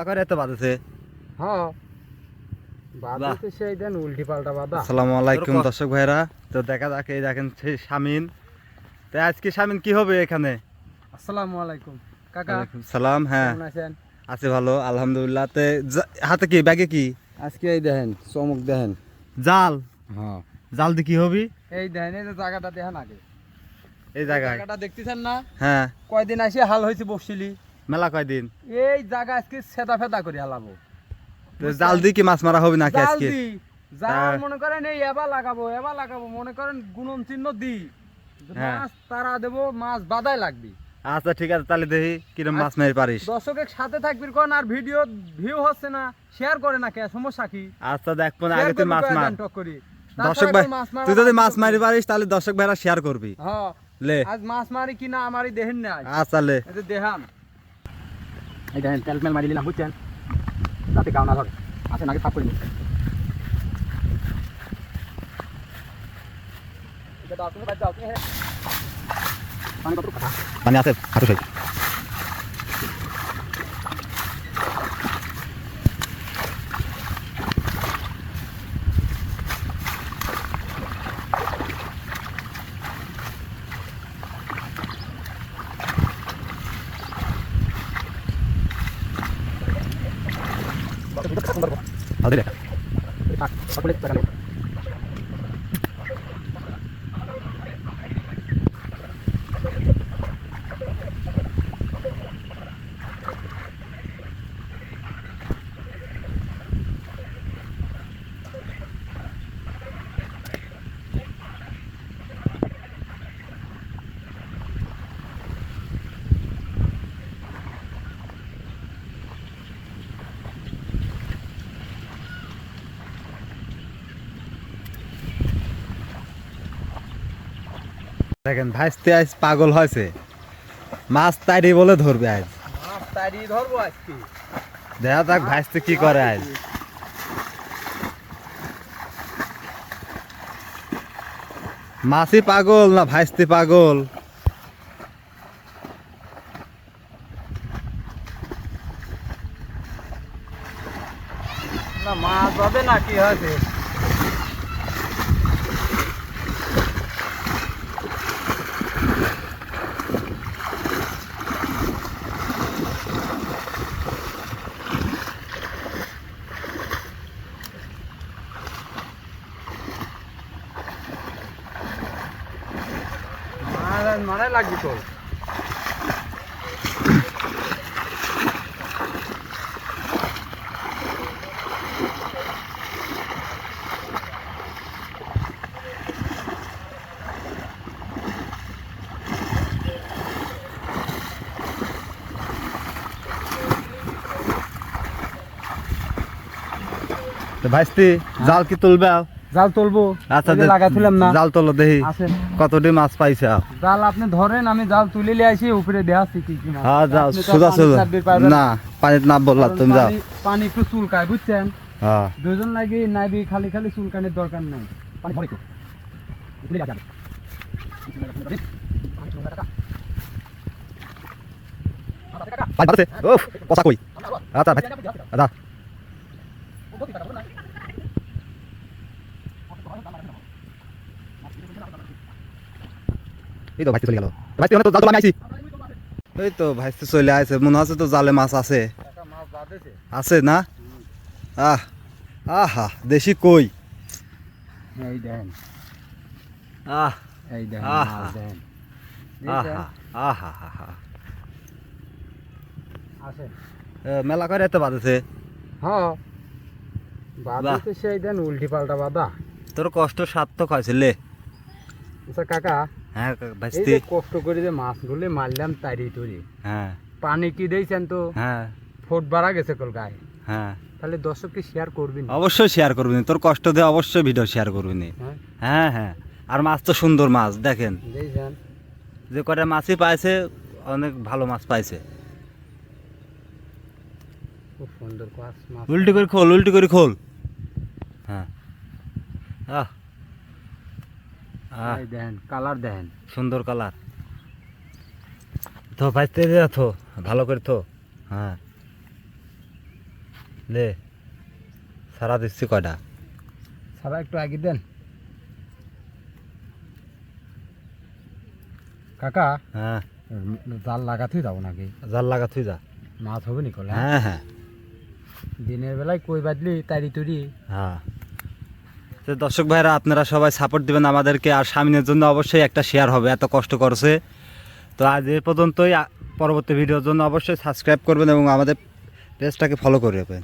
করে এত বাজেছে। হ্যাঁ বাজেছে সেই দেন উল্টি পাল্টা বাদা। আসসালামু আলাইকুম দর্শক ভাইরা, তো দেখা যাক এই দেখেন সেই শামিন। তো আজকে শামিন কি হবে এখানে? আসসালামু আলাইকুম কাকা। ওয়ালাইকুম সালাম। হ্যাঁ কেমন আছেন? আছে ভালো আলহামদুলিল্লাহ। তে হাতে কি ব্যাগে কি? আজকে এই দেখেন চমক দেখেন। জাল। হ্যাঁ জাল দিয়ে কি হবি? এই দেখেন এই যে জায়গাটা দেখেন আগে। এই জায়গায় জায়গাটা দেখতেছেন না? হ্যাঁ কয়দিন আসে হাল হয়েছে বসছিলি। মেলা কয়দিন? এই জায়গা আজকে সেদা ফেদা করে হালাবো। তো জাল দিয়ে কি মাছ মারা হবে নাকি জাল আজকে? দি জাল মনে করেন এই এবার লাগাবো মনে করেন গুণন চিহ্ন দি হ্যাঁ। মাছ তারা দেবো, মাছ বাদাই লাগবে। আচ্ছা ঠিক আছে, তাহলে দেখি কিরম মাছ মারি পারিস। দর্শকের সাথে থাকবি কোন আর ভিডিও ভিউ হচ্ছে না, শেয়ার করে না কে সমস্যা কি? আচ্ছা দেখবো না, আগে তুই মাছ মার। দর্শক দর্শক ভাই তুই যদি মাছ মারি পারিস তাহলে দর্শক ভাইরা শেয়ার করবি। হ্যাঁ লে আজ মাছ মারি কিনা আমারই দেখেন না। আচ্ছা লে এই যে দেহান এই দেখেন তেল মেল মারি দিলাম বুঝছেন, যাতে গাও না ধরে। আসেন আগে সাফ করে নিই। এটা দাও তুমি বাদ দাও তুমি। পানি কত কথা পানি আছে হাঁটু সেই। Ada deh. aku lihat belakang. দেখেন ভাইস্তে আজ পাগল হয়েছে, মাছ তাইরি বলে ধরবে আজ। মাছ তাড়ি ধরবো আজকে, দেখা যাক ভাইস্তে কি করে আজ। মাছই পাগল না ভাইস্তে পাগল? না মাছ হবে না কি হয়েছে? মারাই লাগবে তো। ভাইস্তি জাল কি তুলবে? জাল তুলবো। আচ্ছা লাগাইছিলাম না, জাল তোলো দেখি আসেন কতটি মাছ পাইছে। জাল আপনি ধরেন, আমি জাল তুলে নিয়ে আসি উপরে দেখাচ্ছি কি কি মাছ। হ্যাঁ যাও আপনি তো সোজা পানি সোজা। চাপতে পারবেন না পানিতে না বললা কারণ তুমি যাও। পানি একটু চুলকায় বুঝছেন। হ্যাঁ দুজন লাগি নাইবি, খালি খালি চুলকানির দরকার নাই। পানি ভরে তো উপরে যাবে। পানি বাড়ছে। ওফ পচা কই। আচ্ছা ভাই আচ্ছা এই তো ভাইস্তি চলে গেল। ভাইস্তি ওখানে তো জাল তোলা আমি আইছি। এই তো ভাইস্তি চলে আসে, মনে হচ্ছে তো জালে মাছ আছে। মাছ বাঁধেছে। আছে না? আহ আহা দেশি কই। এই দেখেন, আহ এই দেখেন আহা। মাছ দেখেন। আহা আহা আহা। আসেন। মেলা করে এত বাজেছে। হ্যাঁ বাঁধেছে সেই দেন উল্টি পাল্টা বাঁধা। তোর কষ্ট সার্থক হয়েছে লে। আচ্ছা কাকা, হ্যাঁ এই ভাইস্তি। যে কষ্ট করে যে মাছগুলো মারলাম তারি টরি, হ্যাঁ পানি কি দিয়েছেন তো হ্যাঁ ফোট বাড়া গেছে কল গায়ে। হ্যাঁ তাহলে দর্শককে শেয়ার করবেন। অবশ্যই শেয়ার করবি, তোর কষ্ট দিয়ে অবশ্যই ভিডিও শেয়ার করবি। হ্যাঁ হ্যাঁ হ্যাঁ। আর মাছ তো সুন্দর মাছ দেখেন, দিয়েছেন। যে কটা মাছই পাইছে অনেক ভালো মাছ পাইছে। খুব সুন্দর মাছ। মাছ উল্টি করে খোল, উল্টি করে খোল। হ্যাঁ আহ আহ এই দেখেন কালার দেখেন। সুন্দর কালার। থো ভাইস্তে থো ভালো করে থো। হ্যাঁ লে সারা দিচ্ছি কয়টা সারা একটু আগে দেন কাকা। হ্যাঁ জাল লাগাতেই যাবো নাকি? জাল লাগা তুই যা। মাছ হবে নি কলে? হ্যাঁ হ্যাঁ দিনের বেলায় কই বাদলি তারি তুরি। হ্যাঁ তো দর্শক ভাইরা আপনারা সবাই সাপোর্ট দিবেন আমাদেরকে, আর স্বামীনের জন্য অবশ্যই একটা শেয়ার হবে, এত কষ্ট করছে। তো আজ এ পর্যন্তই, পরবর্তী ভিডিওর জন্য অবশ্যই সাবস্ক্রাইব করবেন এবং আমাদের পেজটাকে ফলো করে রাখবেন।